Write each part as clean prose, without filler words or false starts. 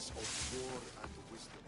source of war and wisdom.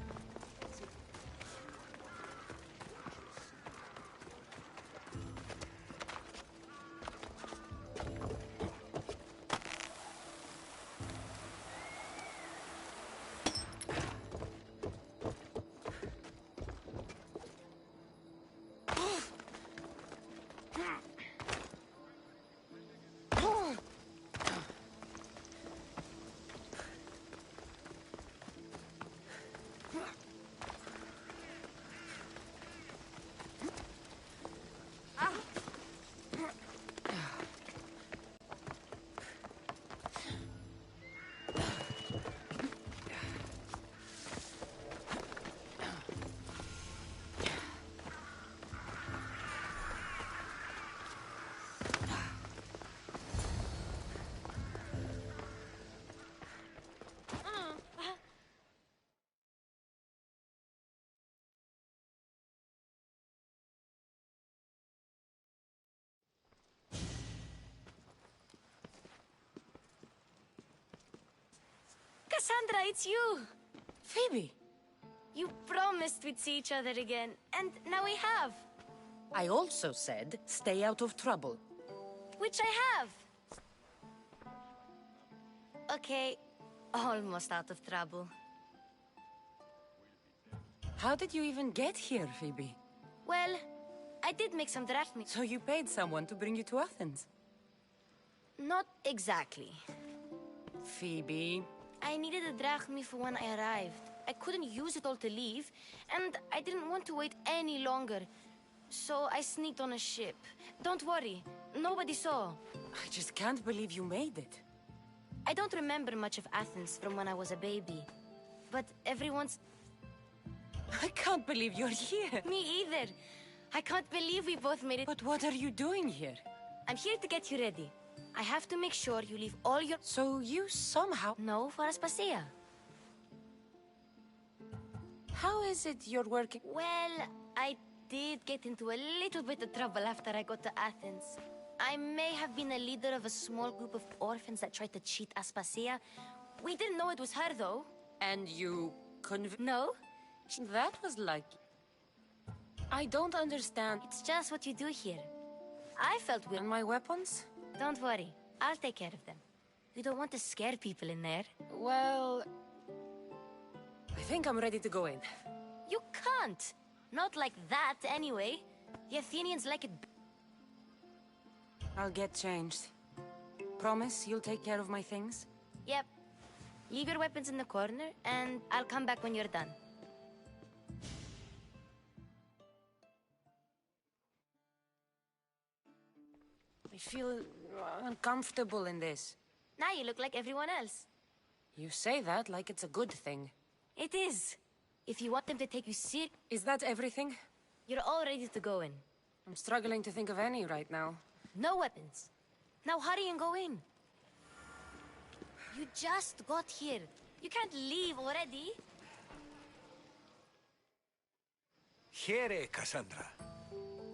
Cassandra, it's you! Phoebe! You promised we'd see each other again, and now we have. I also said, stay out of trouble. Which I have. Okay, almost out of trouble. How did you even get here, Phoebe? Well, I did make some drachmi. So you paid someone to bring you to Athens? Not exactly. Phoebe... I needed a drachmi for when I arrived. I couldn't use it all to leave, and I didn't want to wait any longer. So I sneaked on a ship. Don't worry, nobody saw. I just can't believe you made it. I don't remember much of Athens from when I was a baby. But everyone's... I can't believe you're here. Me either. I can't believe we both made it. But what are you doing here? I'm here to get you ready. I have to make sure you leave all your... So you somehow... No, for Aspasia. How is it you're working... Well, I did get into a little bit of trouble after I got to Athens. I may have been a leader of a small group of orphans that tried to cheat Aspasia. We didn't know it was her, though. And you No. That was lucky. I don't understand. It's just what you do here. I felt weird. And my weapons? Don't worry. I'll take care of them. You don't want to scare people in there. Well... I think I'm ready to go in. You can't. Not like that, anyway. The Athenians like it. I'll get changed. Promise you'll take care of my things? Yep. Leave your weapons in the corner, and I'll come back when you're done. I feel uncomfortable in this. Now you look like everyone else. You say that like it's a good thing. It is. If you want them to take you serious, Is that everything? you're all ready to go in. I'm struggling to think of any right now. No weapons. Now hurry and go in. You just got here. You can't leave already. Here, Cassandra.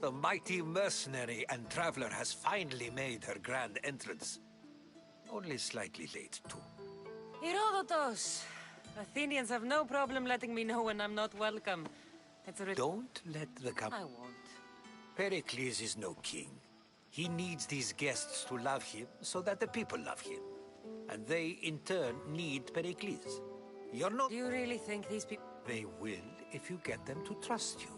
The mighty mercenary and traveler has finally made her grand entrance. Only slightly late, too. Herodotus! Athenians have no problem letting me know when I'm not welcome. It's a Don't let the I won't. Pericles is no king. He needs these guests to love him so that the people love him. And they, in turn, need Pericles. You're not... Do you really think these people... They will if you get them to trust you.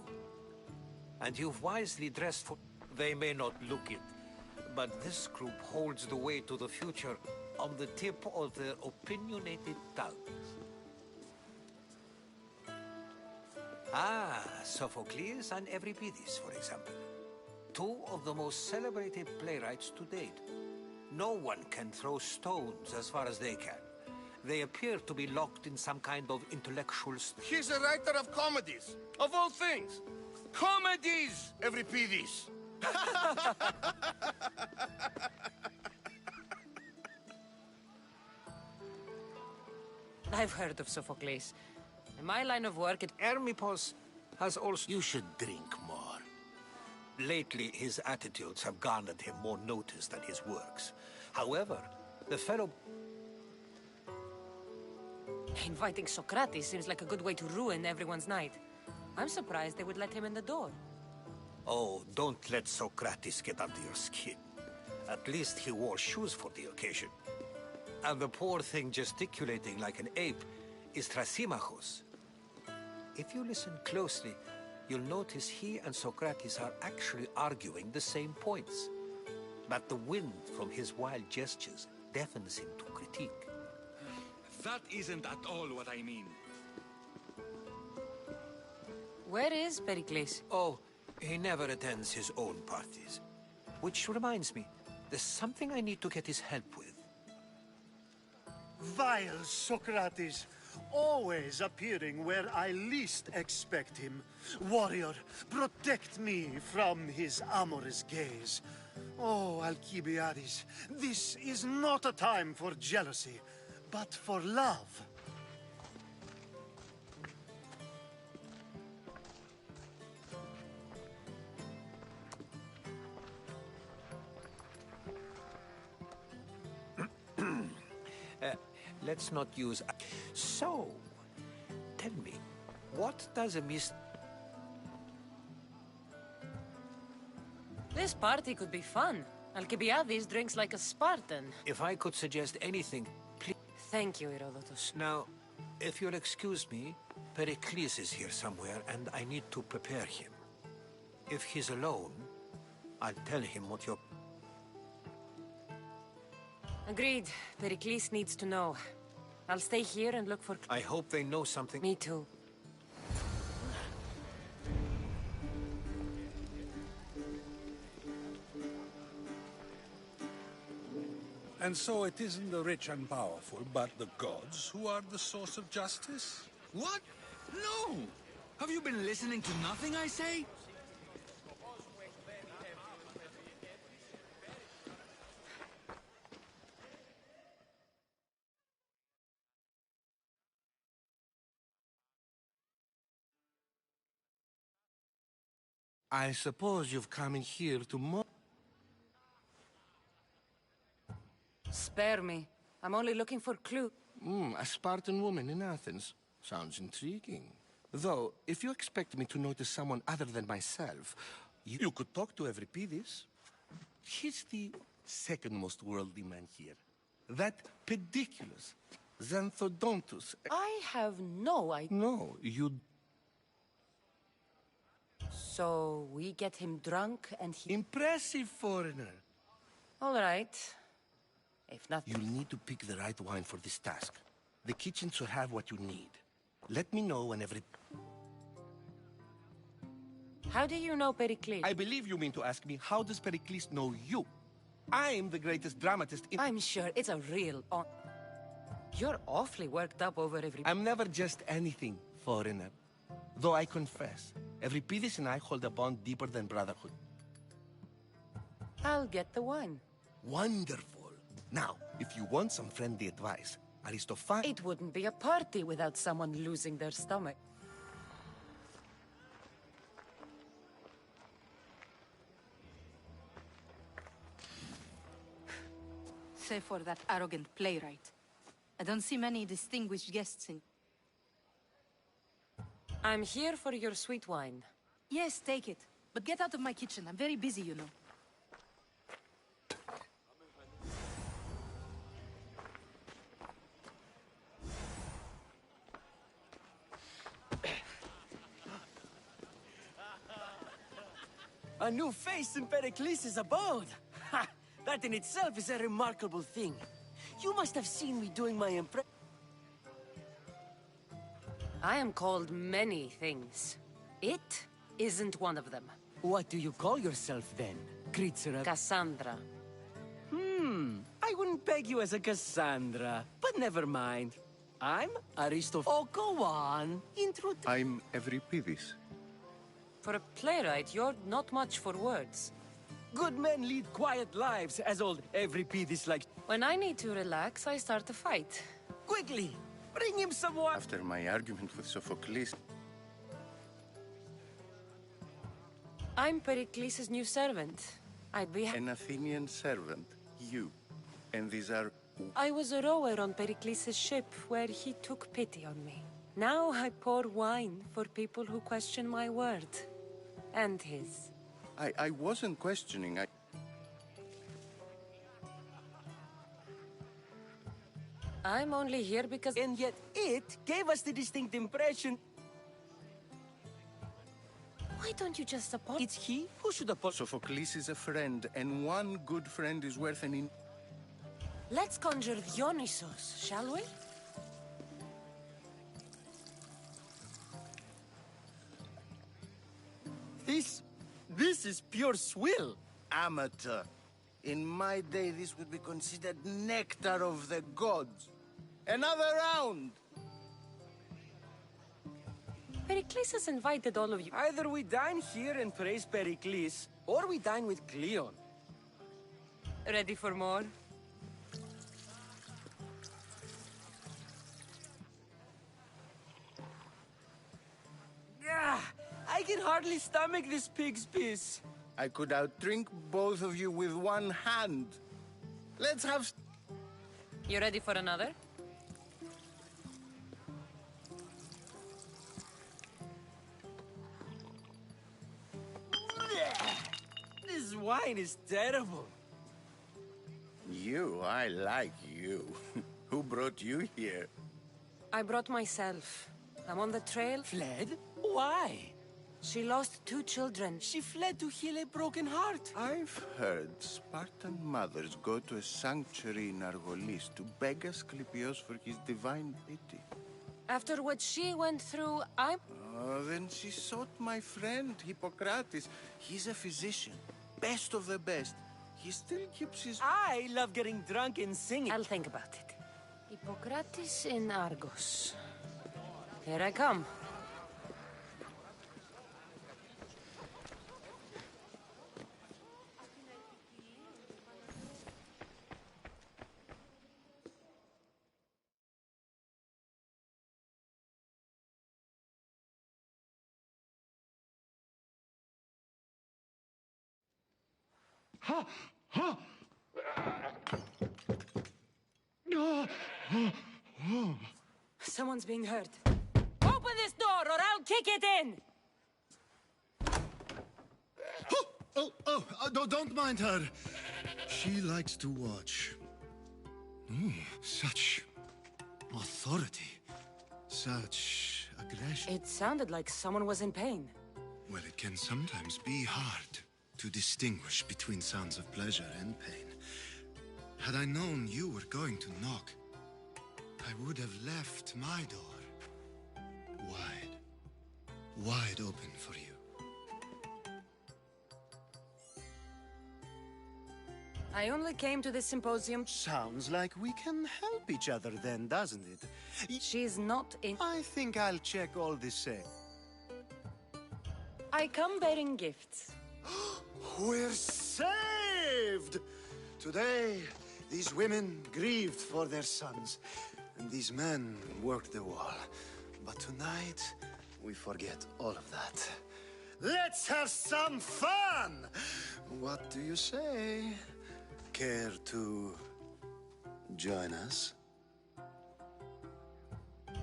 And you've wisely dressed for... They may not look it, but this group holds the way to the future on the tip of their opinionated tongues. Ah, Sophocles and Euripides, for example. Two of the most celebrated playwrights to date. No one can throw stones as far as they can. They appear to be locked in some kind of intellectual... He's a writer of comedies, of all things. Comedies, Euripides. I've heard of Sophocles. In my line of work, Hermippos has also... You should drink more. Lately, his attitudes have garnered him more notice than his works. However, the fellow... Inviting Socrates seems like a good way to ruin everyone's night. I'm surprised they would let him in the door. Oh, don't let Socrates get under your skin. At least he wore shoes for the occasion. And the poor thing gesticulating like an ape is Thrasymachos. If you listen closely, you'll notice he and Socrates are actually arguing the same points. But the wind from his wild gestures deafens him to critique. That isn't at all what I mean. Where is Pericles? Oh, he never attends his own parties. Which reminds me, there's something I need to get his help with. Vile Socrates, always appearing where I least expect him. Warrior, protect me from his amorous gaze. Oh, Alcibiades, this is not a time for jealousy, but for love. Let's not use... So, tell me, what does a This party could be fun. Alcibiades drinks like a Spartan. If I could suggest anything, please... Thank you, Herodotus. Now, if you'll excuse me, Pericles is here somewhere, and I need to prepare him. If he's alone, I'll tell him what you're... Agreed. Pericles needs to know. I'll stay here and look for... I hope they know something... Me too. And so it isn't the rich and powerful, but the gods who are the source of justice? What? No! Have you been listening to nothing I say? I suppose you've come in here to Spare me. I'm only looking for clue. A Spartan woman in Athens. Sounds intriguing. Though, if you expect me to notice someone other than myself, you could talk to Euripides. He's the second most worldly man here. That pediculous Xanthodontus. I have no idea. No, you... So, we get him drunk and he... Impressive foreigner. All right. If not... You'll need to pick the right wine for this task. The kitchen should have what you need. Let me know whenever... How do you know Pericles? I believe you mean to ask me, how does Pericles know you? I'm the greatest dramatist in... I'm sure it's a real You're awfully worked up over every... I'm never just anything, foreigner. Though I confess, Euripides and I hold a bond deeper than brotherhood. I'll get the wine. Wonderful. Now, if you want some friendly advice, Aristophanes... It wouldn't be a party without someone losing their stomach. Save for that arrogant playwright. I don't see many distinguished guests in... I'm here for your sweet wine. Yes, take it. But get out of my kitchen. I'm very busy, you know. A new face in Pericles' abode! Ha! That in itself is a remarkable thing. You must have seen me doing my impression. I am called many things. It isn't one of them. What do you call yourself then? Creature of... Cassandra. I wouldn't peg you as a Cassandra, but never mind. I'm Aristophanes. Oh, go on. I'm Euripides. For a playwright, you're not much for words. Good men lead quiet lives, as old Euripides likes. When I need to relax, I start a fight. Quickly, bring him some water. After my argument with Sophocles, I'm Pericles' new servant. I'd be an Athenian servant, you. And these are I was a rower on Pericles' ship where he took pity on me. Now I pour wine for people who question my word. And his. I wasn't questioning. I'm only here because... And yet it gave us the distinct impression... Why don't you just support... It's he who should apologize. Sophocles is a friend, and one good friend is worth an... Let's conjure Dionysos, shall we? This is pure swill. Amateur. In my day, this would be considered nectar of the gods. Another round! Pericles has invited all of you. Either we dine here and praise Pericles, or we dine with Cleon. Ready for more? I can hardly stomach this pig's piss. I could outdrink both of you with one hand. Let's have... You ready for another? This wine is terrible. You, I like you. Who brought you here? I brought myself. I'm on the trail. Fled? Why? She lost 2 children. She fled to heal a broken heart. I've heard Spartan mothers go to a sanctuary in Argolis to beg Asclepios for his divine pity. After what she went through, Then she sought my friend, Hippocrates. He's a physician, best of the best. He still keeps his... I love getting drunk and singing. I'll think about it. Hippocrates in Argos. Here I come. Someone's being hurt. Open this door or I'll kick it in! Don't mind her. She likes to watch. Such authority. Such aggression. It sounded like someone was in pain. Well, it can sometimes be hard to distinguish between sounds of pleasure and pain. Had I known you were going to knock, I would have left my door wide open for you. I only came to this symposium. Sounds like we can help each other then, doesn't it? She's not in... I think I'll check all the same. I come bearing gifts. We're saved! Today, these women grieved for their sons, and these men worked the wall. But tonight, we forget all of that. Let's have some fun! What do you say? Care to join us?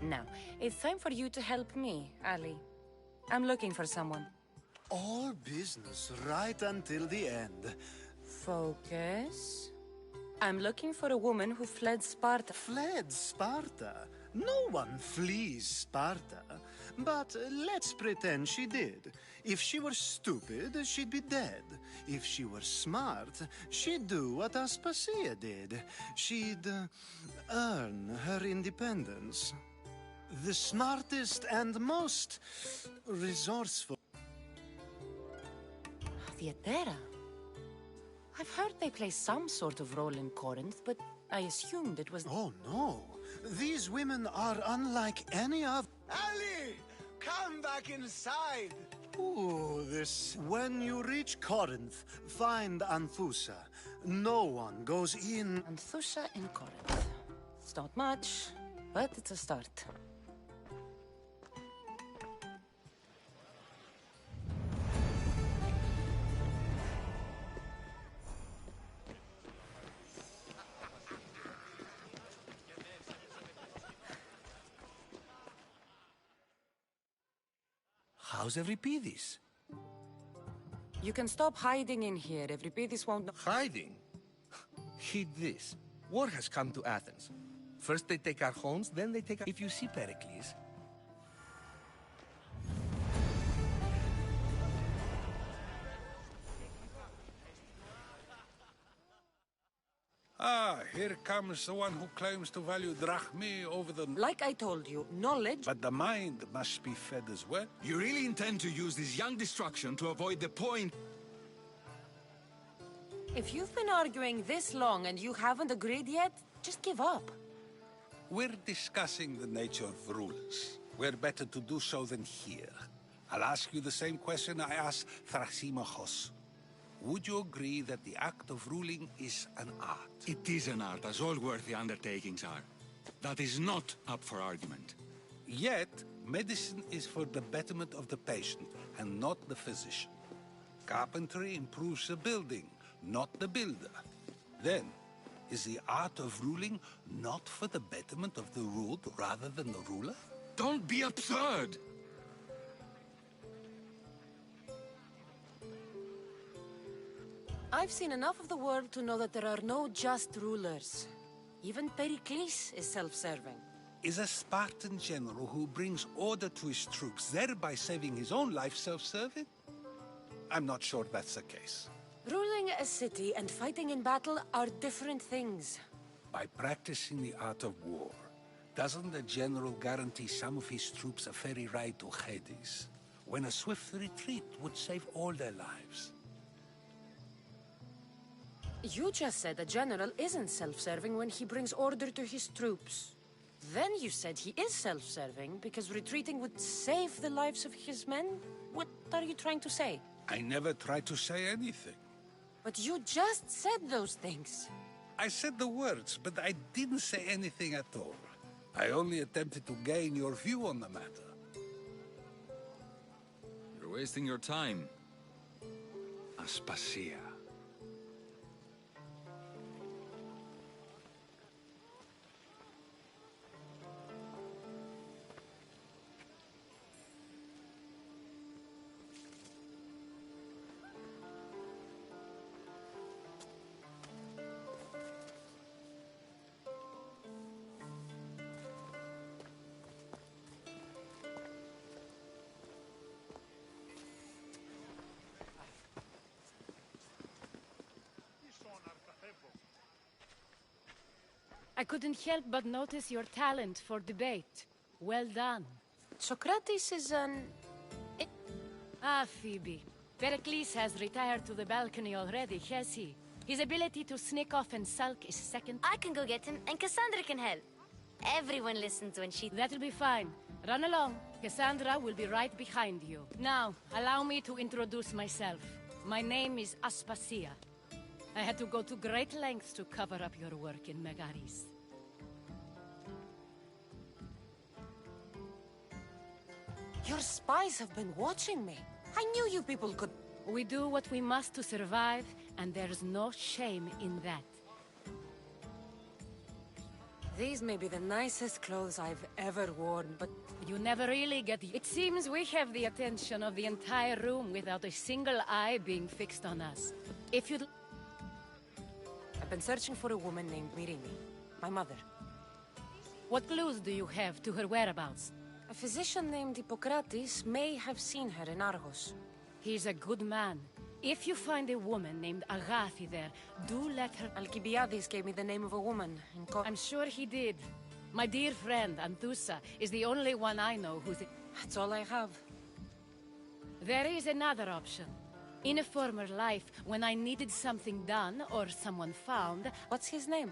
Now, it's time for you to help me, Ali. I'm looking for someone. All business right until the end. Focus. I'm looking for a woman who fled Sparta. Fled Sparta? No one flees Sparta. But let's pretend she did. If she were stupid, she'd be dead. If she were smart, she'd do what Aspasia did. She'd earn her independence. The smartest and most resourceful... Theatera. I've heard they play some sort of role in Corinth, but I assumed it was... Oh, no. These women are unlike any of... Ali! Come back inside! Ooh, this... When you reach Corinth, find Anthusa. No one goes in... Anthusa in Corinth. It's not much, but it's a start. How's Euripidis? You can stop hiding in here. Euripidis won't know. Hiding? Heed this. War has come to Athens. First they take our homes, then they take our... If you see Pericles... Ah, here comes the one who claims to value drachmae over the... Like I told you, knowledge... But the mind must be fed as well. You really intend to use this young destruction to avoid the point? If you've been arguing this long and you haven't agreed yet, just give up. We're discussing the nature of rulers. We're better to do so than here. I'll ask you the same question I asked Thrasymachos. Would you agree that the act of ruling is an art? It is an art, as all worthy undertakings are. That is not up for argument. Yet, medicine is for the betterment of the patient, and not the physician. Carpentry improves the building, not the builder. Then, is the art of ruling not for the betterment of the ruled rather than the ruler? Don't be absurd! I've seen enough of the world to know that there are no just rulers. Even Pericles is self-serving. Is a Spartan general who brings order to his troops, thereby saving his own life, self-serving? I'm not sure that's the case. Ruling a city and fighting in battle are different things. By practicing the art of war, doesn't the general guarantee some of his troops a ferry ride to Hades, when a swift retreat would save all their lives? You just said a general isn't self-serving when he brings order to his troops. Then you said he is self-serving because retreating would save the lives of his men? What are you trying to say? I never tried to say anything. But you just said those things. I said the words, but I didn't say anything at all. I only attempted to gain your view on the matter. You're wasting your time. Aspasia. I couldn't help but notice your talent for debate. Well done. Socrates is an... Ah, Phoebe. Pericles has retired to the balcony already, has he? His ability to sneak off and sulk is second... I can go get him, and Cassandra can help. Everyone listens when she... That'll be fine. Run along. Cassandra will be right behind you. Now, allow me to introduce myself. My name is Aspasia. I had to go to great lengths to cover up your work in Megaris. Your spies have been watching me. I knew you people could... We do what we must to survive, and there's no shame in that. These may be the nicest clothes I've ever worn, but... You never really get... It seems we have the attention of the entire room without a single eye being fixed on us. If you'd... I've been searching for a woman named Myrine, my mother. What clues do you have to her whereabouts? A physician named Hippocrates may have seen her in Argos. He's a good man. If you find a woman named Agathi there, do let her... Alcibiades gave me the name of a woman in I'm sure he did. My dear friend, Anthusa, is the only one I know who's... That's all I have. There is another option. In a former life, when I needed something done or someone found... What's his name?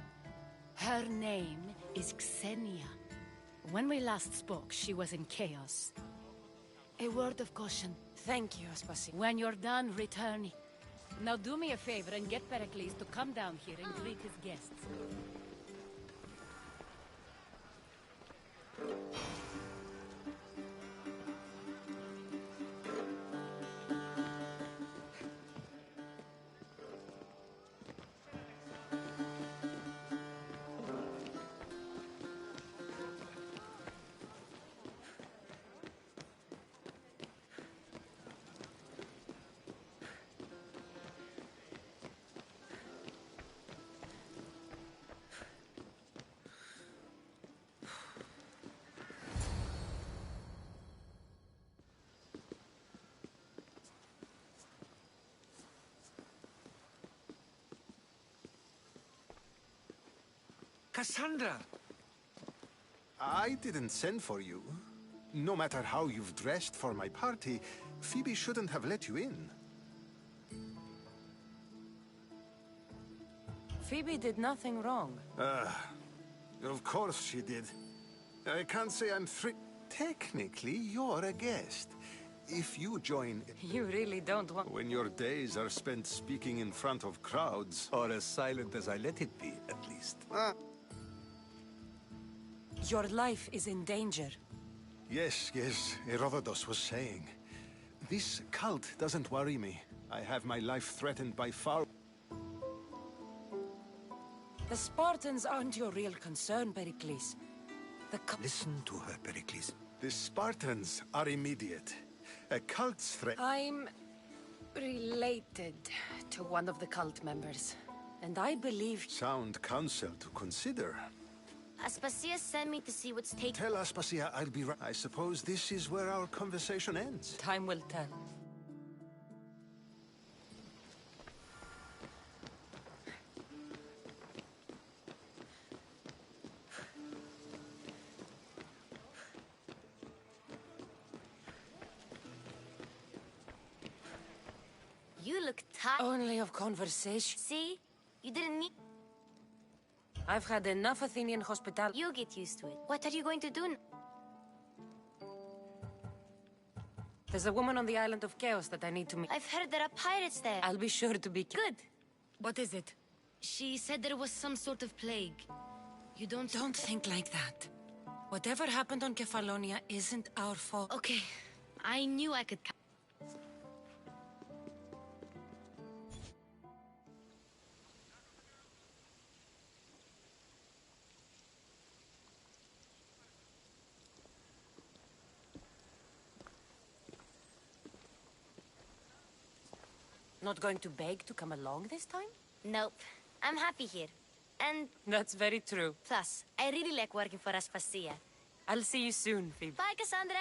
Her name is Xenia. When we last spoke, she was in chaos. A word of caution. Thank you, Aspasia. When you're done, return. Now do me a favor and get Pericles to come down here and greet his guests. Cassandra! I didn't send for you. No matter how you've dressed for my party, Phoebe shouldn't have let you in. Phoebe did nothing wrong. Of course she did. I can't say I'm Technically, you're a guest. If you join... You really don't want... When your days are spent speaking in front of crowds... Or as silent as I let it be, at least. Your life is in danger. Yes, Herodotus was saying. This cult doesn't worry me. I have my life threatened by far... The Spartans aren't your real concern, Pericles. Listen to her, Pericles. The Spartans are immediate. A cult's threat... I'm related to one of the cult members. And I believe... Sound counsel to consider. Aspasia sent me to see what's taking... Tell Aspasia I'll be right. I suppose this is where our conversation ends. Time will tell. You look tired. Only of conversation. See? You didn't need... I've had enough Athenian hospitality. You get used to it. What are you going to do? There's a woman on the island of Chaos that I need to meet. I've heard there are pirates there. I'll be sure to be... Good. What is it? She said there was some sort of plague. You don't... Don't think like that. Whatever happened on Kefalonia isn't our fault. Okay. I knew I could... Not going to beg to come along this time? Nope. I'm happy here. And... That's very true. Plus, I really like working for Aspasia. I'll see you soon, Phoebe. Bye, Cassandra!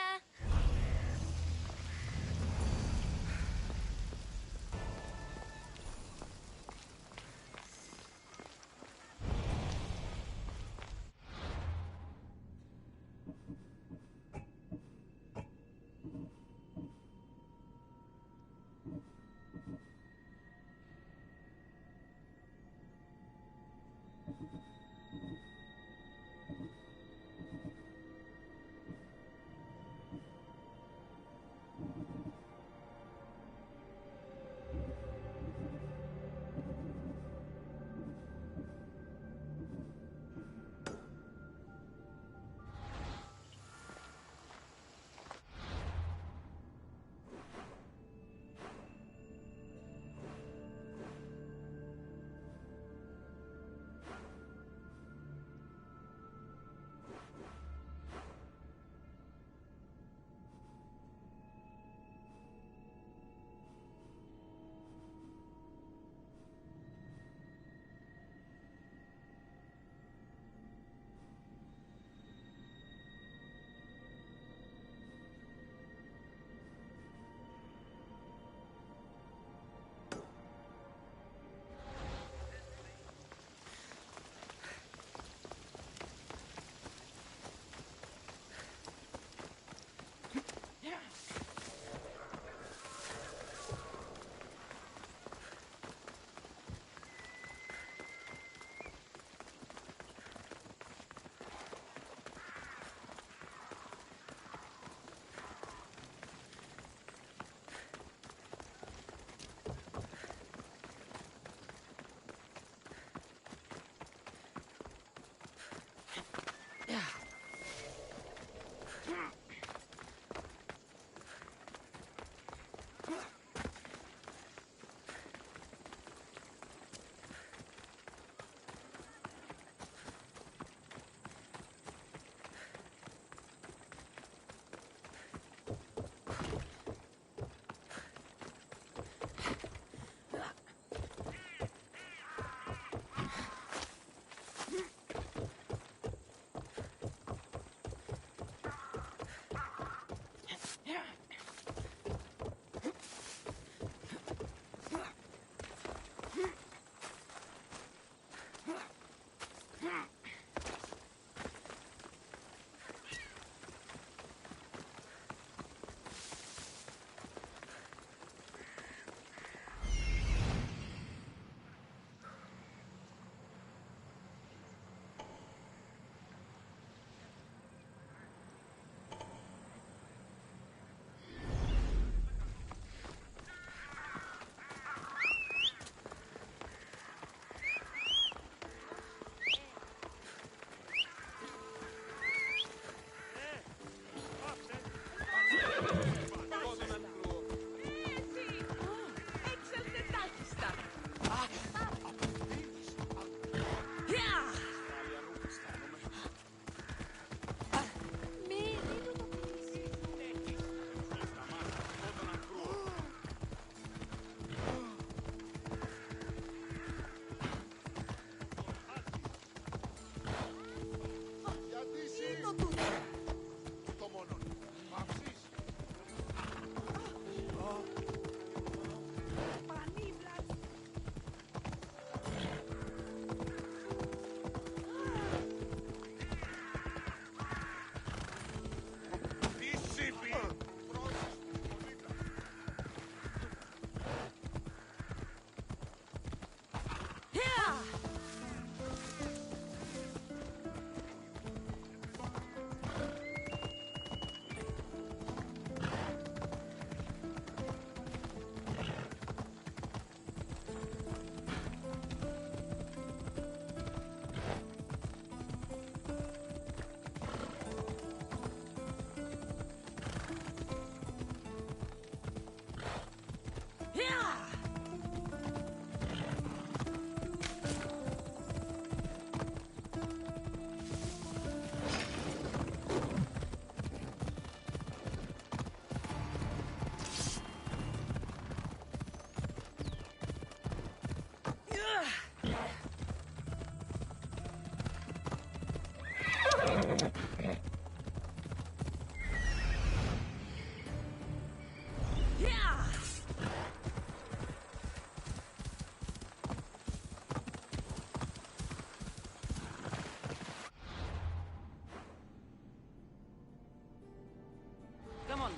Come on.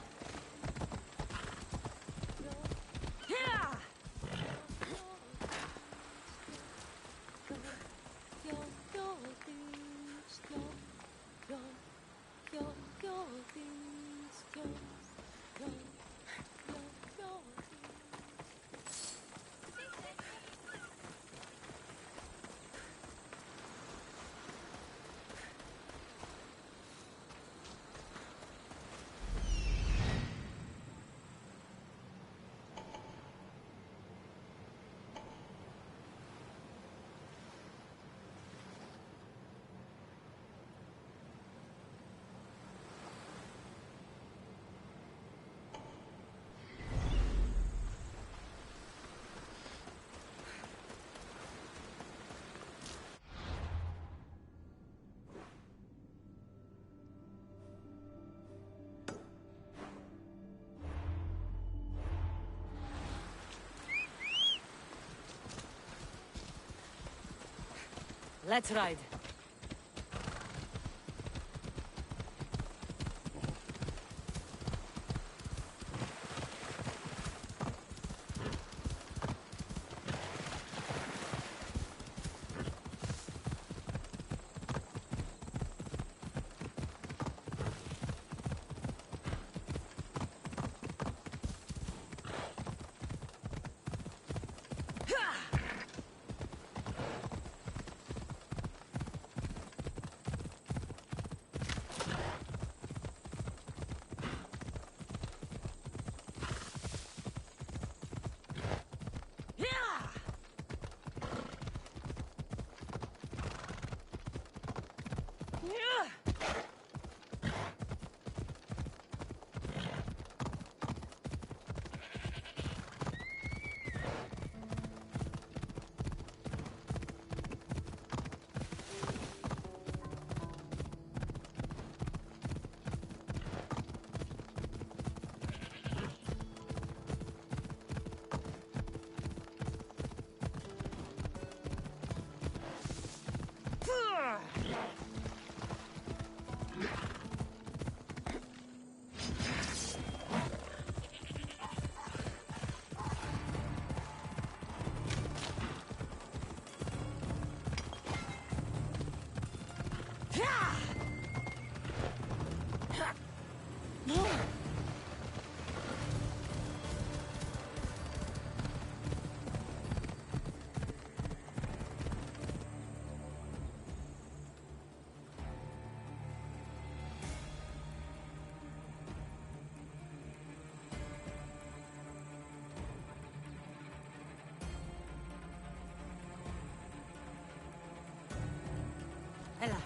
Let's ride. Ella.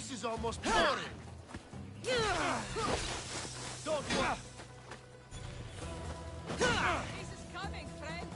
This is almost boring. Don't worry. This is coming, friend.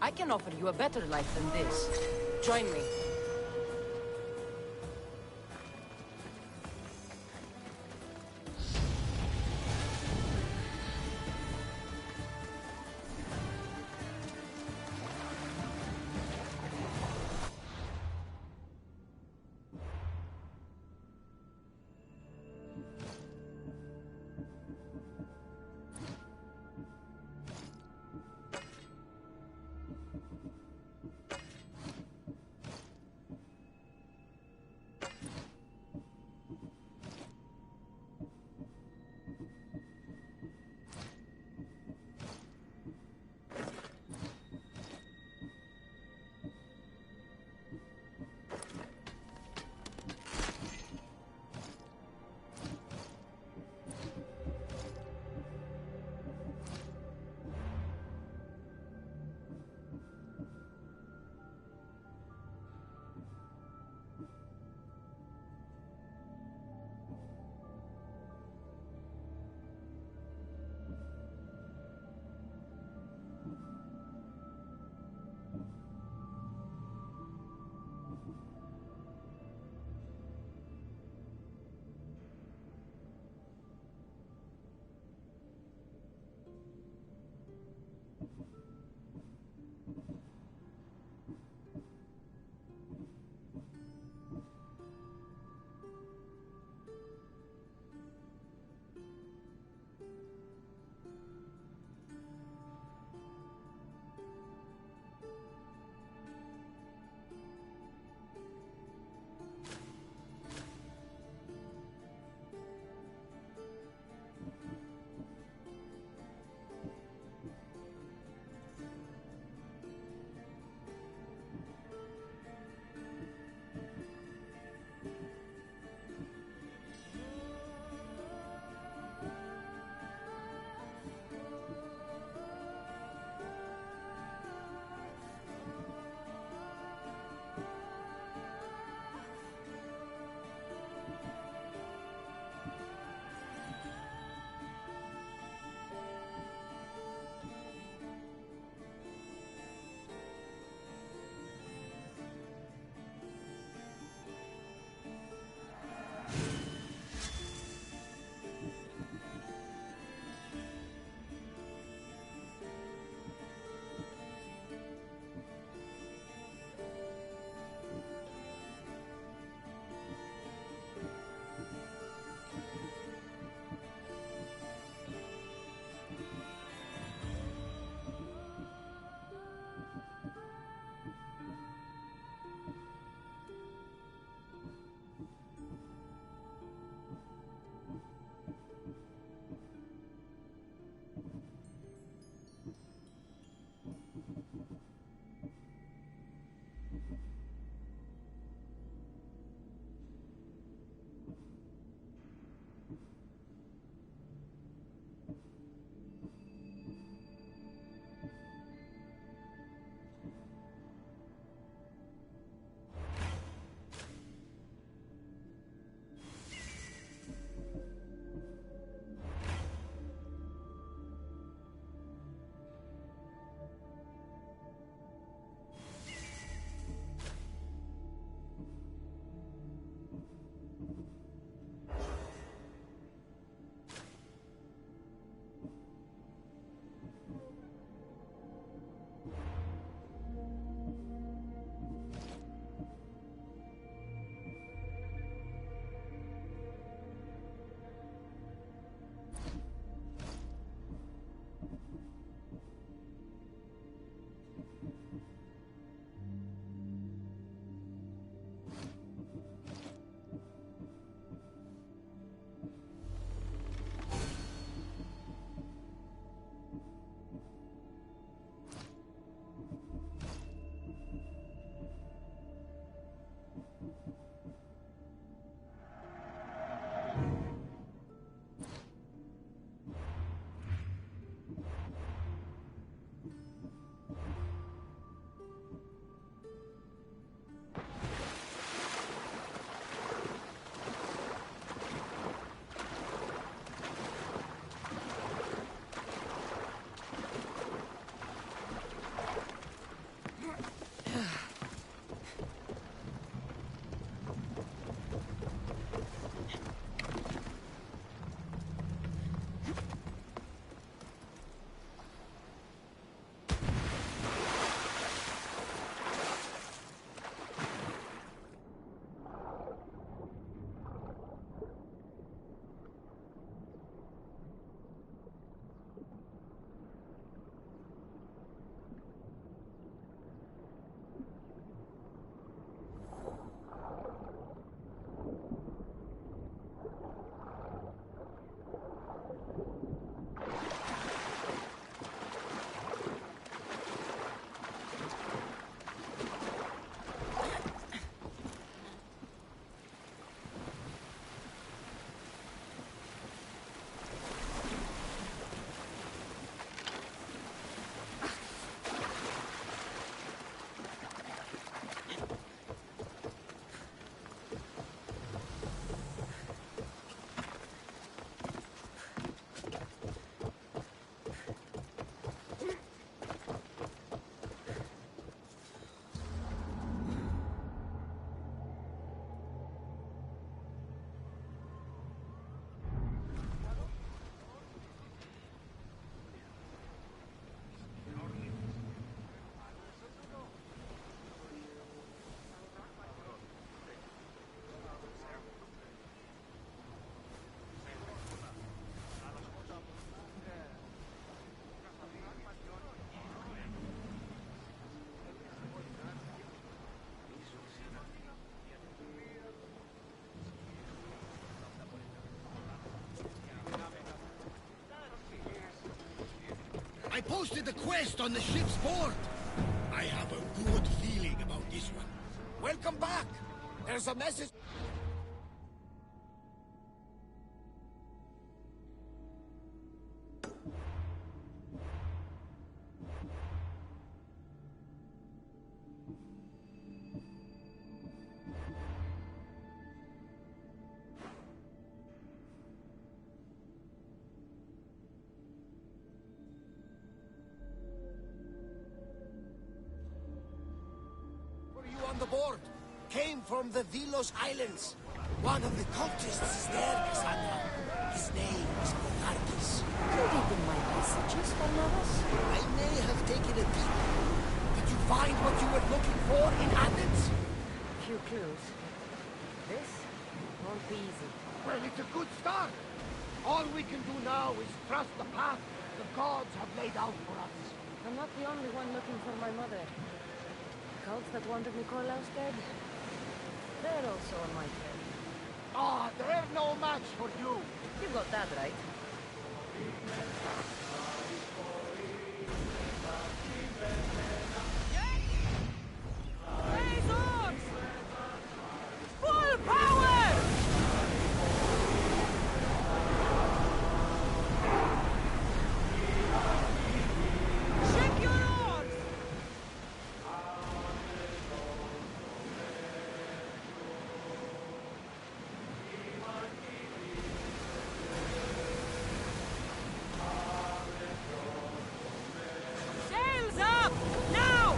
I can offer you a better life than this. Join me. I posted the quest on the ship's board. I have a good feeling about this one. Welcome back. There's a message. On the board came from the Vilos Islands. One of the cultists is there, Cassandra. His name is Bogartis. You didn't my messages, Barnabas? I may have taken a peek. Did you find what you were looking for in Athens? Few clues. This won't be easy. Well, it's a good start. All we can do now is trust the path the gods have laid out for us. I'm not the only one looking for my mother. Cults that wanted Nikolaus dead, they're also on my trail. Ah, they're no match for you. You got that right. Razors! Full power! Check your oars! Sails up! Now!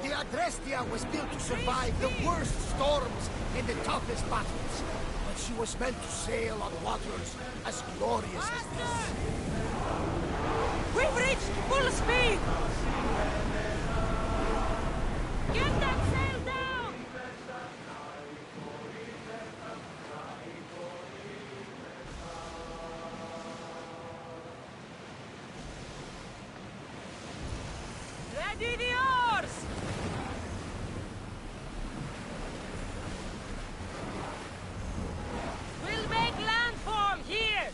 The Adrestia was built to survive the worst storms and the toughest battles. But she was meant to sail on waters as glorious as this. We've reached full speed! Get that sail down! Ready the oars! We'll make landfall here!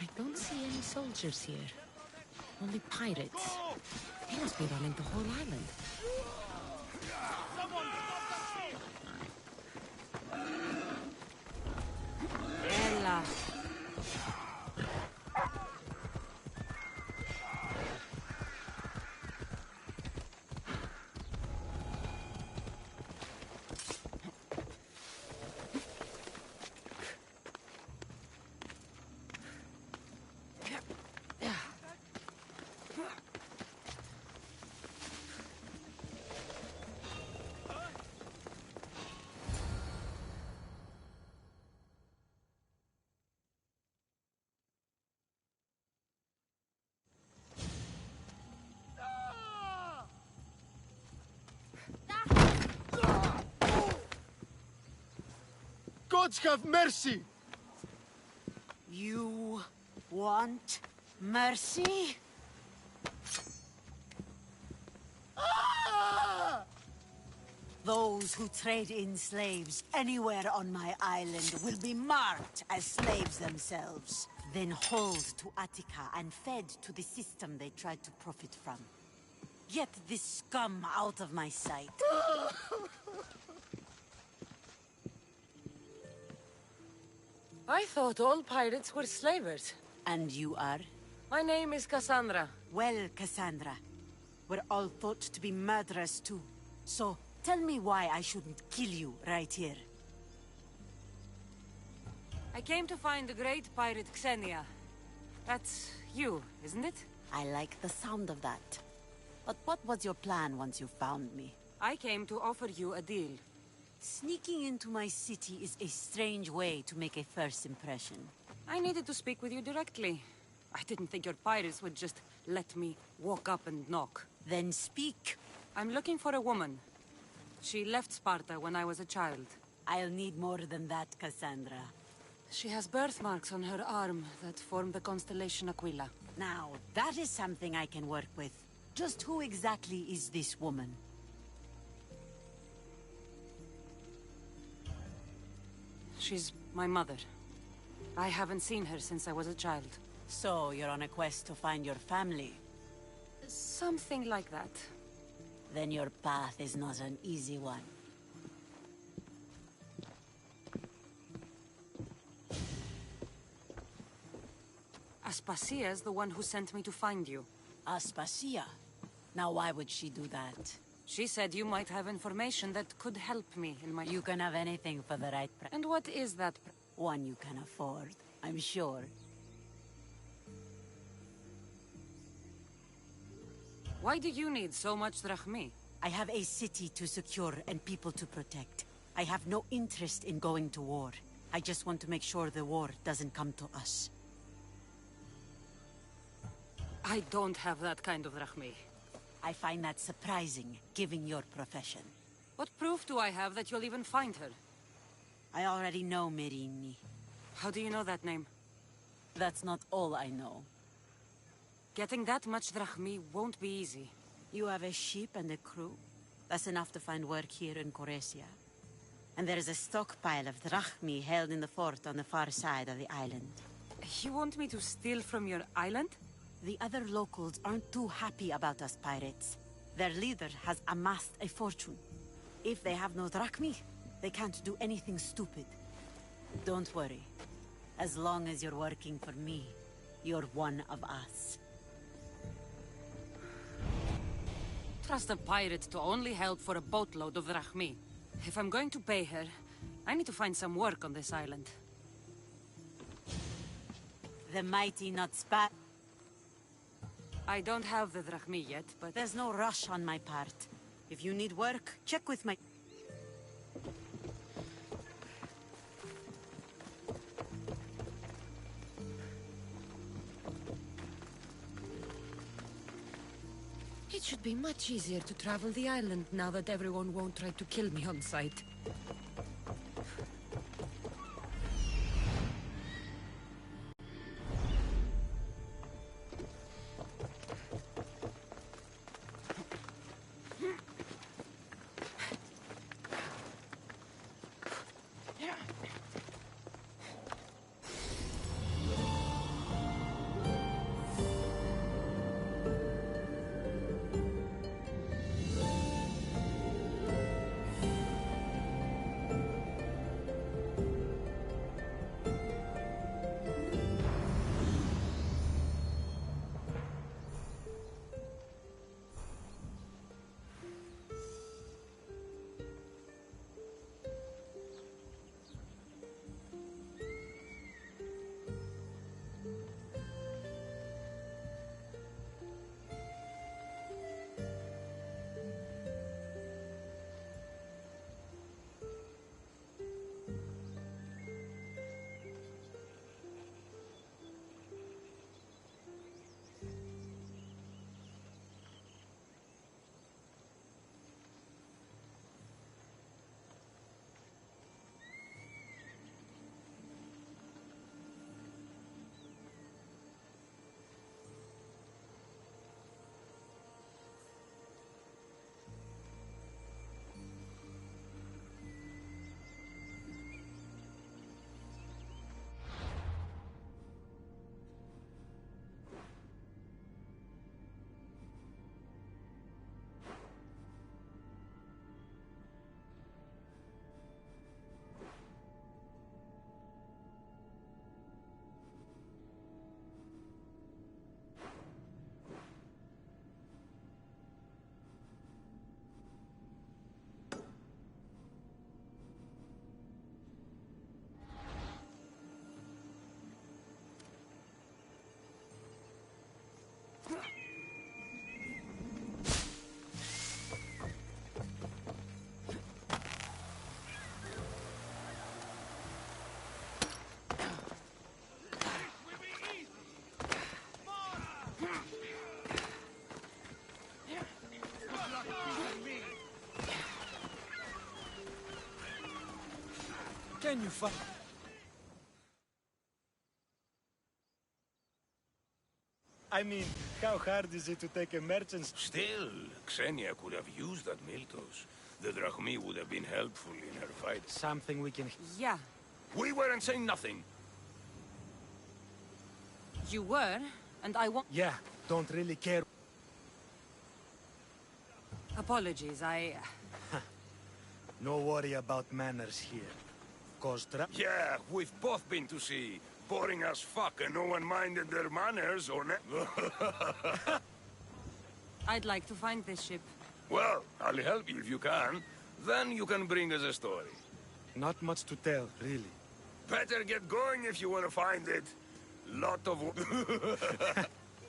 I don't see any soldiers here. Only pirates. They must be running the whole island. Ella. gods have mercy! You want mercy? Ah! Those who trade in slaves anywhere on my island will be marked as slaves themselves, then hauled to Attica and fed to the system they tried to profit from. Get this scum out of my sight. I thought all pirates were slavers. And you are? My name is Cassandra. Well, Cassandra, we're all thought to be murderers too. So, tell me why I shouldn't kill you right here. I came to find the great pirate Xenia. That's you, isn't it? I like the sound of that. But what was your plan once you found me? I came to offer you a deal. Sneaking into my city is a strange way to make a first impression. I needed to speak with you directly. I didn't think your pirates would just let me walk up and knock. Then speak. I'm looking for a woman. She left Sparta when I was a child. I'll need more than that, Cassandra. She has birthmarks on her arm that form the constellation Aquila. Now, that is something I can work with. Just who exactly is this woman? She's my mother. I haven't seen her since I was a child. So, you're on a quest to find your family? Something like that. Then your path is not an easy one. Aspasia's the one who sent me to find you. Aspasia? Now why would she do that? She said you might have information that could help me in my... You can have anything for the right price. And what is that? One you can afford, I'm sure. Why do you need so much drachmi? I have a city to secure and people to protect. I have no interest in going to war. I just want to make sure the war doesn't come to us. I don't have that kind of drachmi. I find that surprising, given your profession. What proof do I have that you'll even find her? I already know Merini. How do you know that name? That's not all I know. Getting that much drachmi won't be easy. You have a ship and a crew. That's enough to find work here in Coresia. And there is a stockpile of drachmi held in the fort on the far side of the island. You want me to steal from your island? The other locals aren't too happy about us pirates. Their leader has amassed a fortune. If they have no drachmi, they can't do anything stupid. Don't worry. As long as you're working for me, you're one of us. Trust a pirate to only help for a boatload of drachmi. If I'm going to pay her, I need to find some work on this island. The mighty not spat. I don't have the drachmi yet, but... There's no rush on my part. If you need work, check with my... It should be much easier to travel the island now that everyone won't try to kill me on sight. can you find? I mean, how hard is it to take a merchant? Still, Xenia could have used that Miltos. The Drachmi would have been helpful in her fight. Something we can... Yeah. We weren't saying nothing. You were, and I won't... Yeah, don't really care. Apologies, No worry about manners here. Kostra? Yeah, we've both been to sea. Boring as fuck, and no one minded their manners, or I'd like to find this ship. Well, I'll help you if you can. Then you can bring us a story. Not much to tell, really. Better get going if you want to find it. Lot of...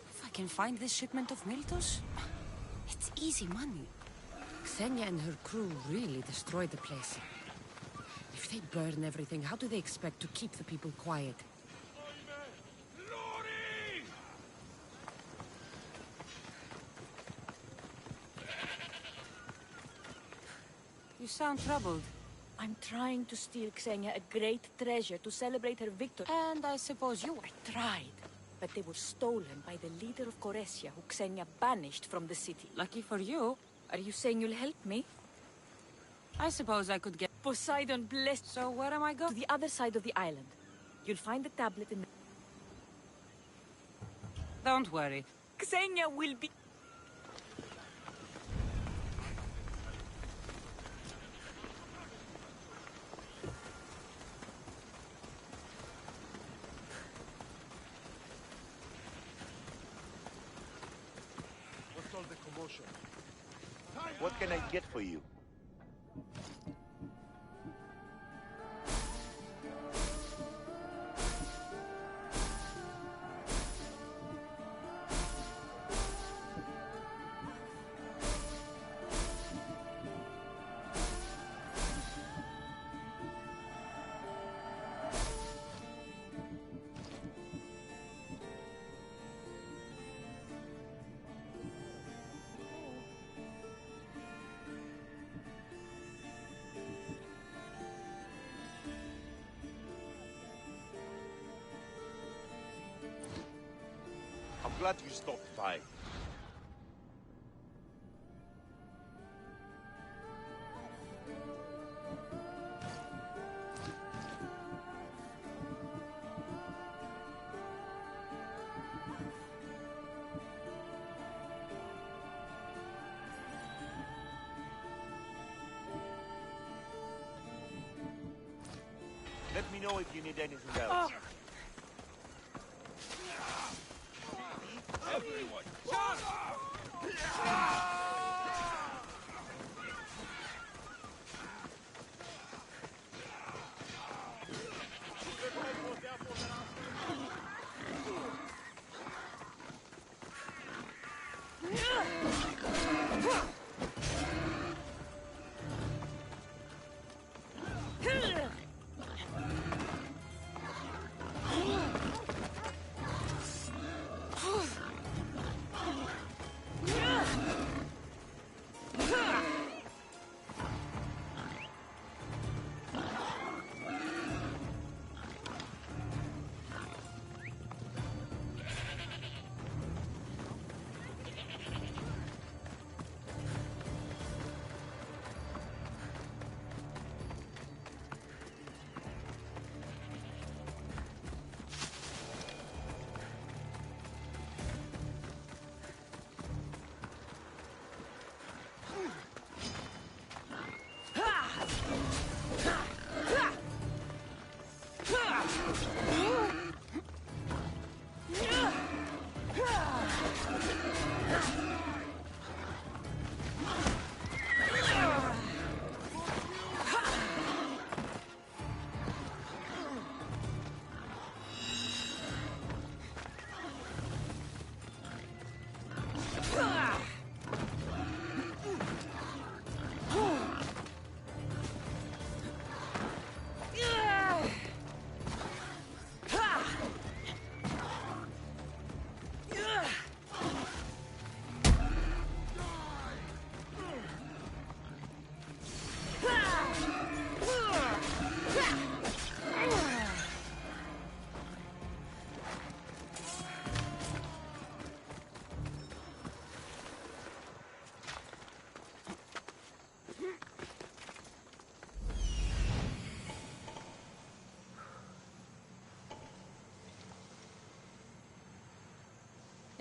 If I can find this shipment of Miltos, it's easy money. Xenia and her crew really destroyed the place. If they burn everything, how do they expect to keep the people quiet? You sound troubled. I'm trying to steal Xenia a great treasure to celebrate her victory. And I suppose you... I tried, but they were stolen by the leader of Koresia, who Xenia banished from the city. Lucky for you. Are you saying you'll help me? I suppose I could get... Poseidon bless... So where am I going? To the other side of the island. You'll find the tablet in the... Don't worry. Xenia will be... What's all the commotion? What can I get for you? I'm glad you stopped by. Let me know if you need anything else. Everyone,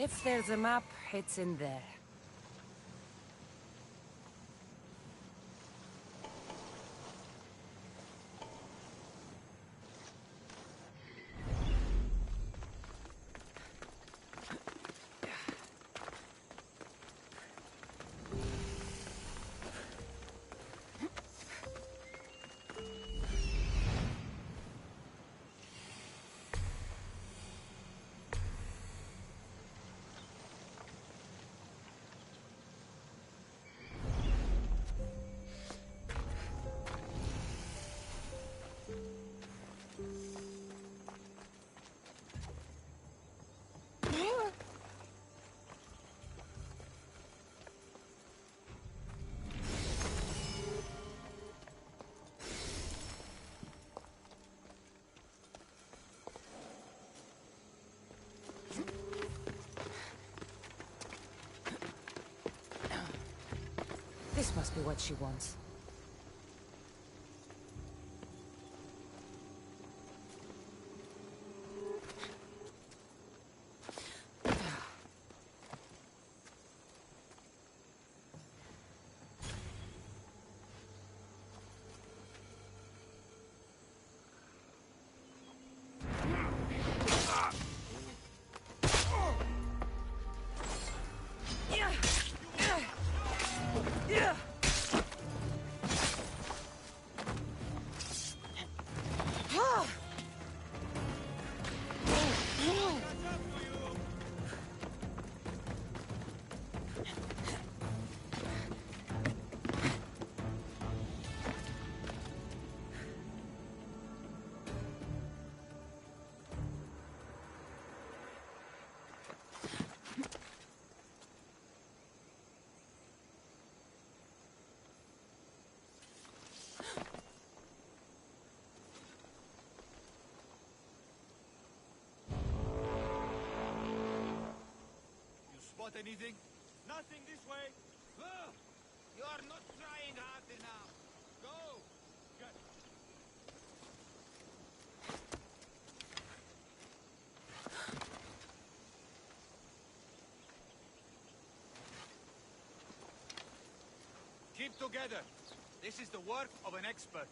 If there's a map, it's in there. This must be what she wants. Anything? Nothing this way. You're not trying hard enough. Go. Keep together. This is the work of an expert.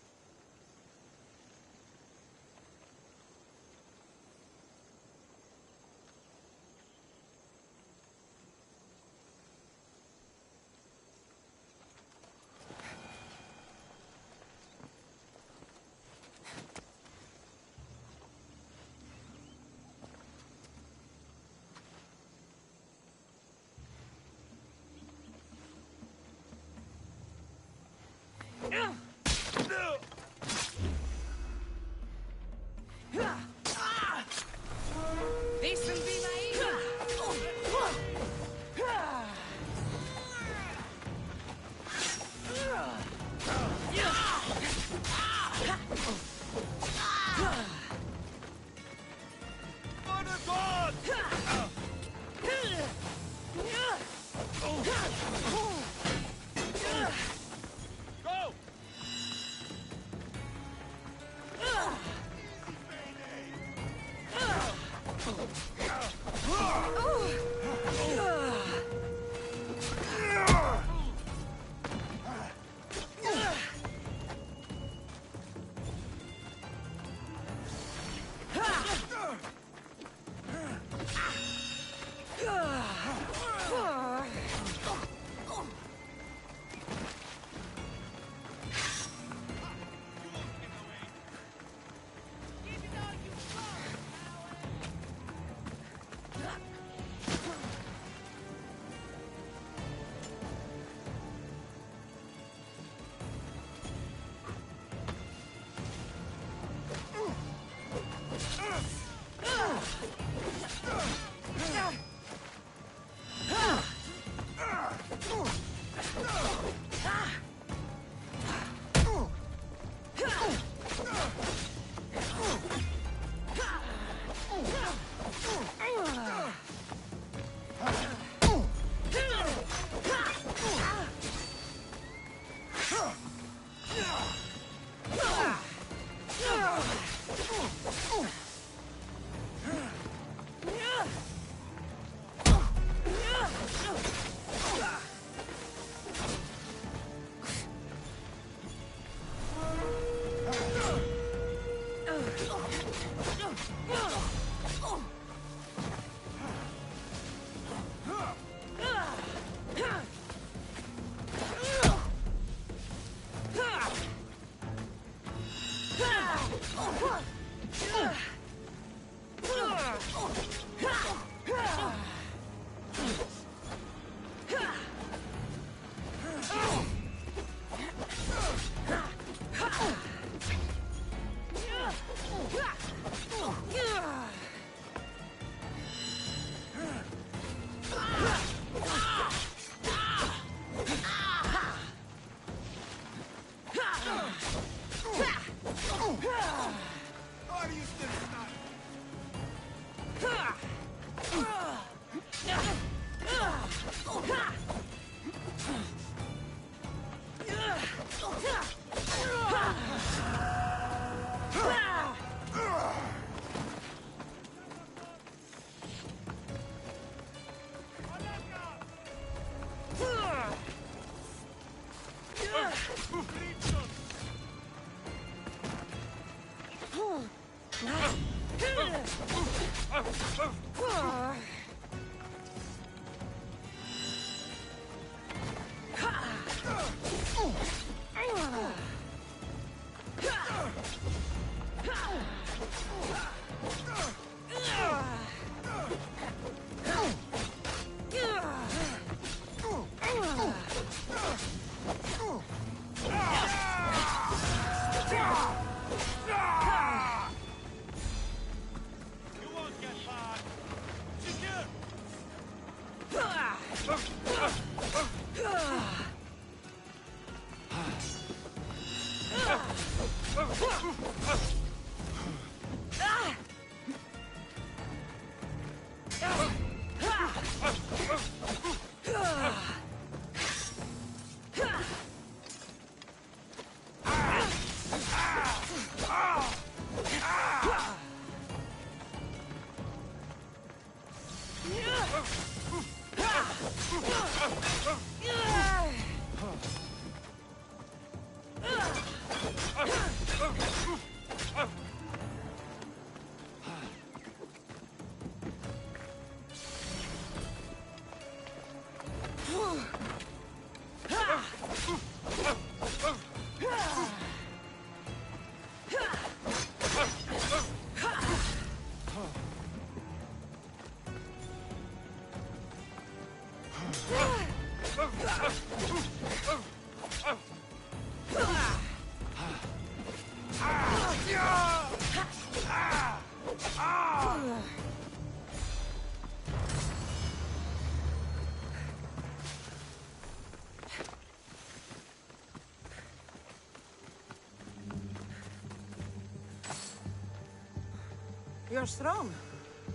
You're strong.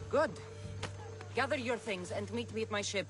Good. Gather your things and meet me at my ship.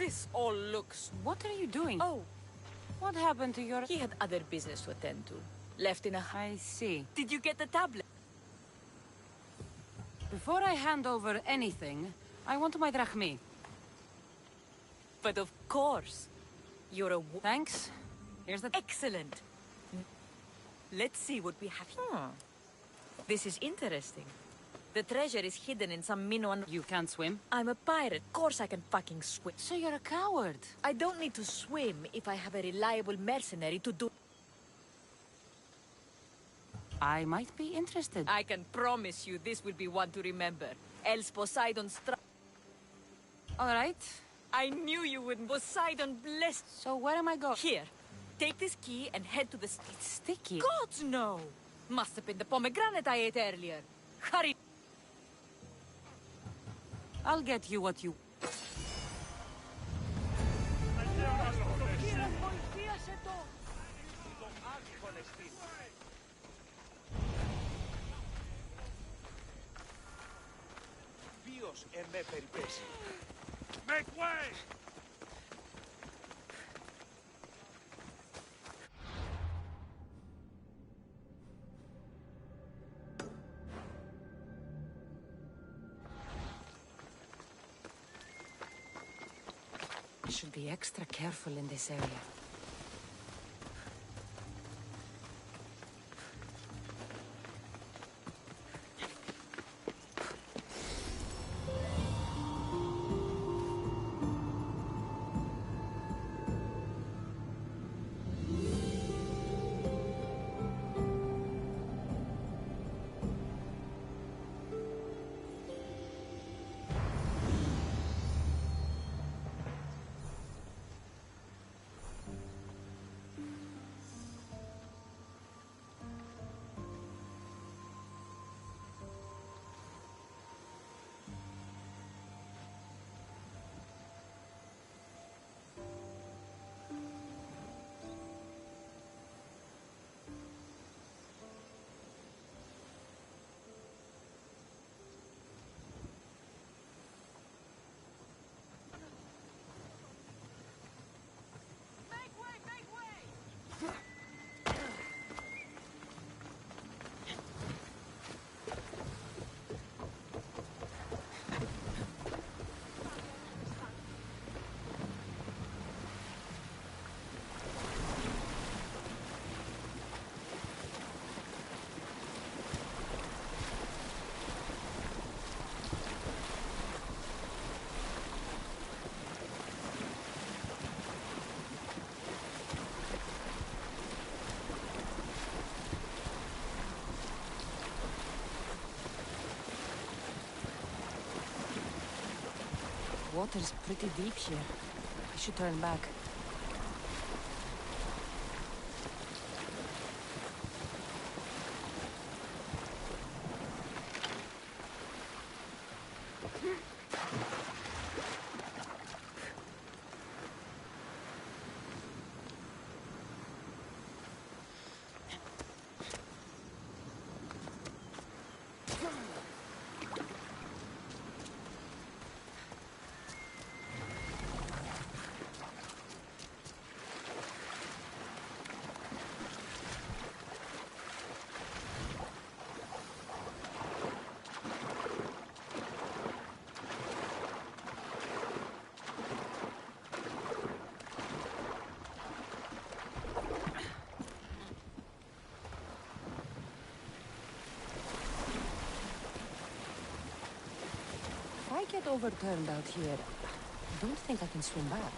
This all looks... What are you doing? Oh, What happened to your... he had other business to attend to. Left in a... I see. Did you get the tablet? Before I hand over anything, I want my drachmi. But of course. You're a... Thanks. Here's the... Excellent. Let's see what we have here. This is interesting. The treasure is hidden in some Minoan... You can't swim? I'm a pirate. Of course I can fucking swim. So you're a coward. I don't need to swim if I have a reliable mercenary to do... I might be interested. I can promise you this will be one to remember. Else Poseidon All right. I knew you would. Poseidon blessed. So where am I going? Here. Take this key and head to the... It's sticky. Gods, no! Must have been the pomegranate I ate earlier. Hurry! I'll get you what you... Make way! should be extra careful in this area. Water's pretty deep here. I should turn back. If I get overturned out here, I don't think I can swim back.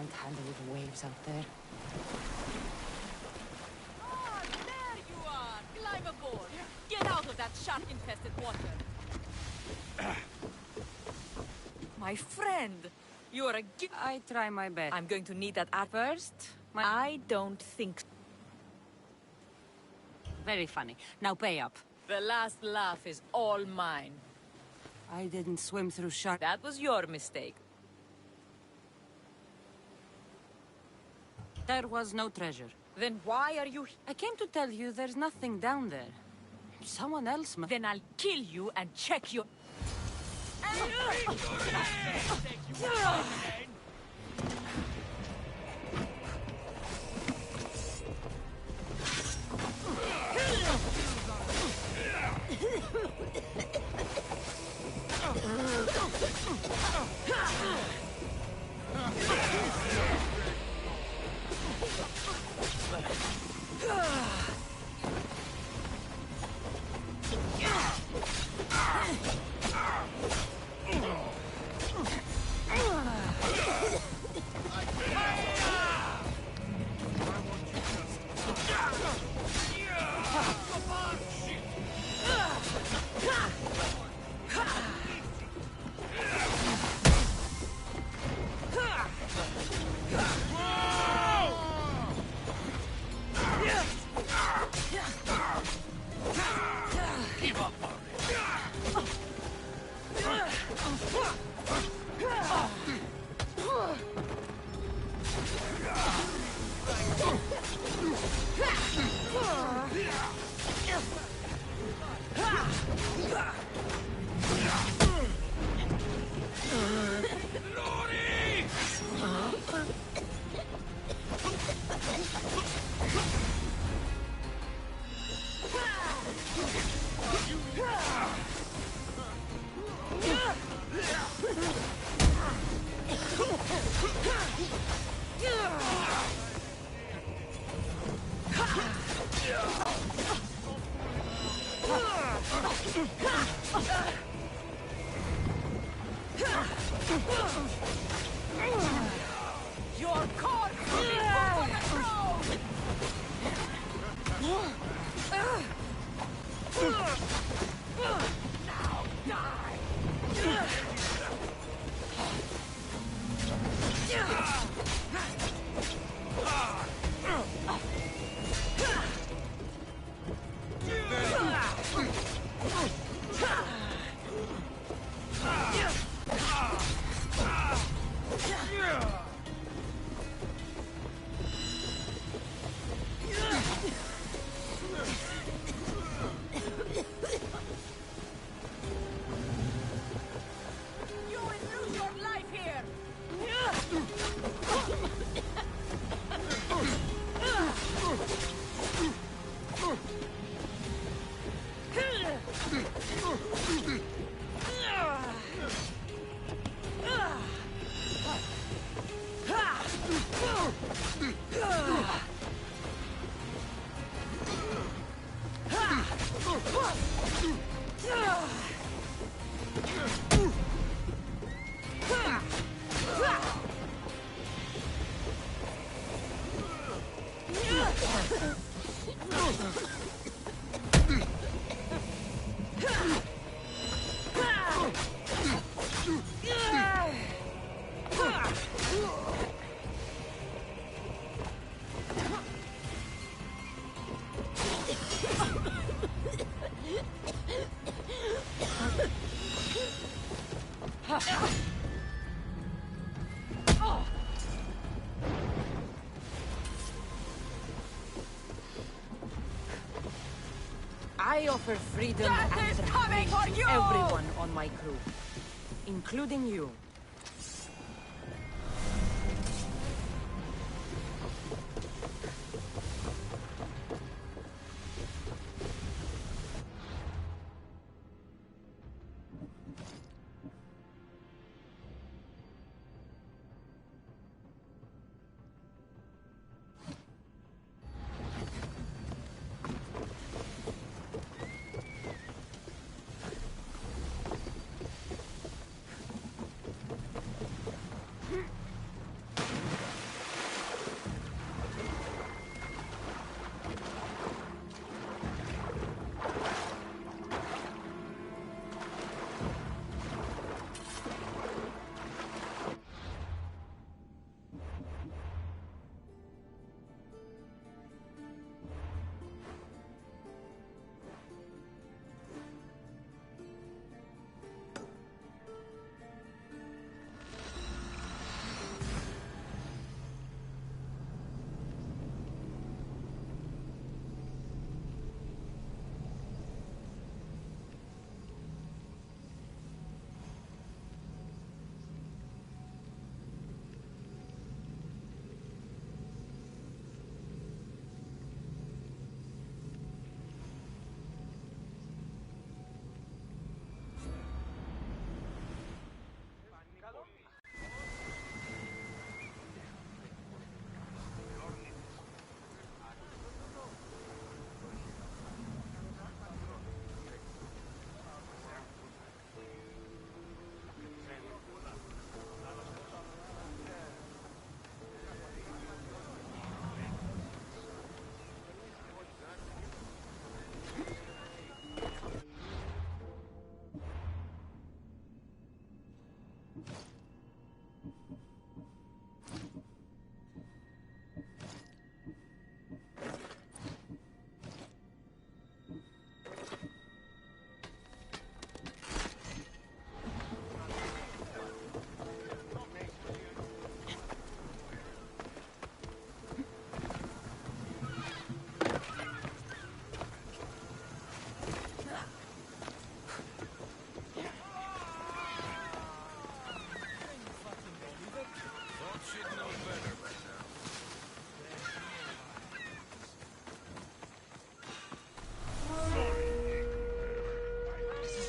can't handle the waves out there. Ah, there you are! Climb aboard! Get out of that shark-infested water! My friend, you're a I try my best. I'm going to need that at first. I don't think... Very funny. Now pay up. The last laugh is all mine. I didn't swim through shark... That was your mistake. There was no treasure. Then why are you... I came to tell you there's nothing down there. Someone else must... Then I'll kill you and check your... Your corpse will be put on the throne! Now die! You will lose your life here! I offer freedom Death and is respect coming for to you! everyone on my crew, including you.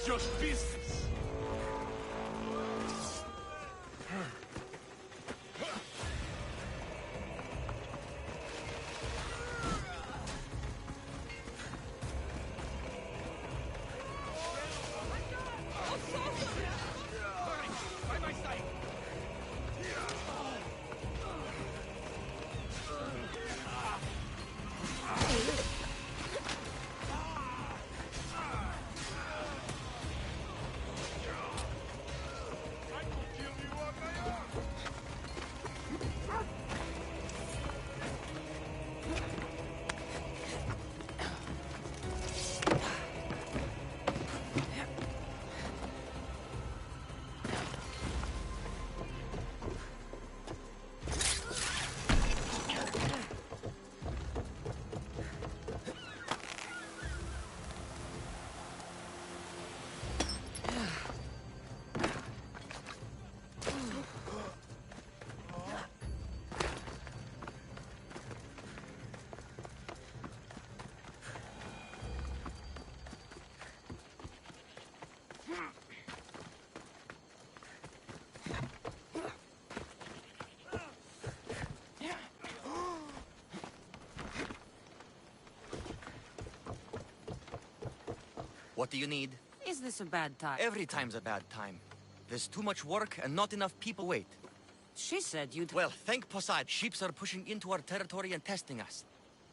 just business. By my side. What do you need? Is this a bad time? Every time's a bad time. There's too much work and not enough people wait. She said you'd... Well, thank Poseidon. Ships are pushing into our territory and testing us.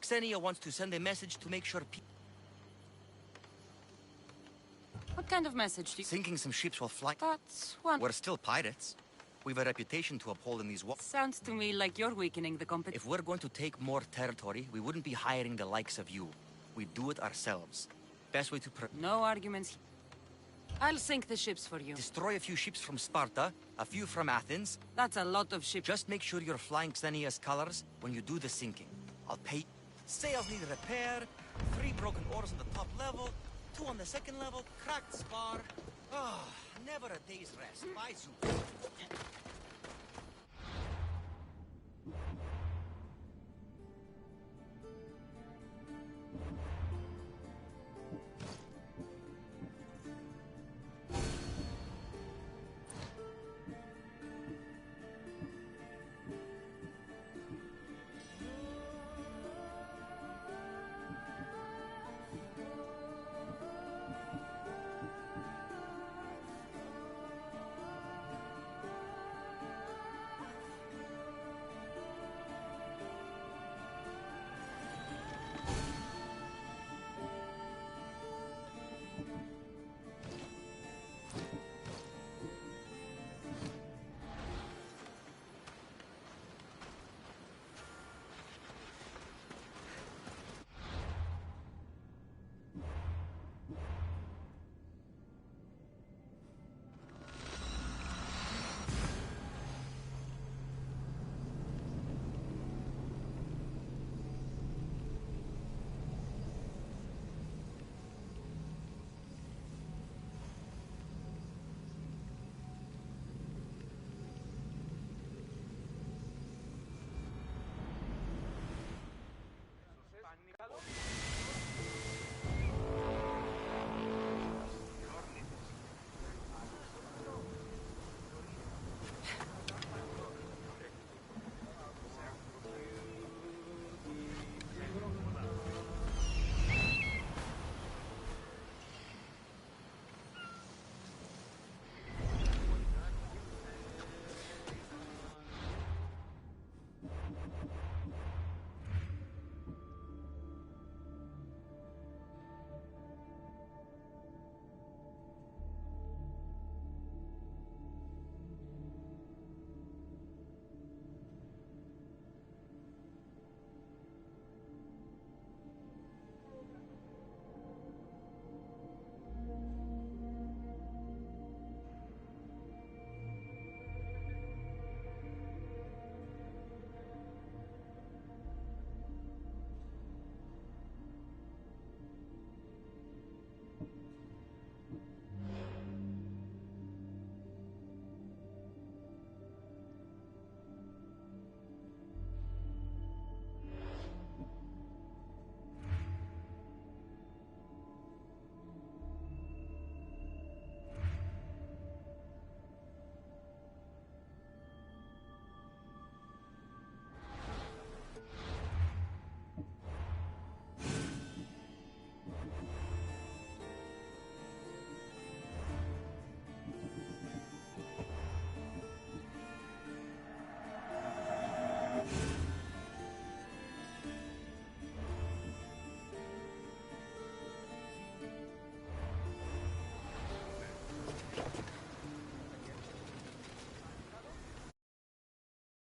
Xenia wants to send a message to make sure What kind of message do you... Thinking some ships will fly. That's one... We're still pirates. We've a reputation to uphold in these waters. Sounds to me like you're weakening the competition. If we're going to take more territory, we wouldn't be hiring the likes of you. We'd do it ourselves. Best way to No arguments. I'll sink the ships for you. Destroy a few ships from Sparta, a few from Athens. That's a lot of ships. Just make sure you're flying Xenia's colors when you do the sinking. I'll pay. Sails need repair, 3 broken oars on the top level, 2 on the second level, cracked spar. Ah, never a day's rest. Bye, Zeus.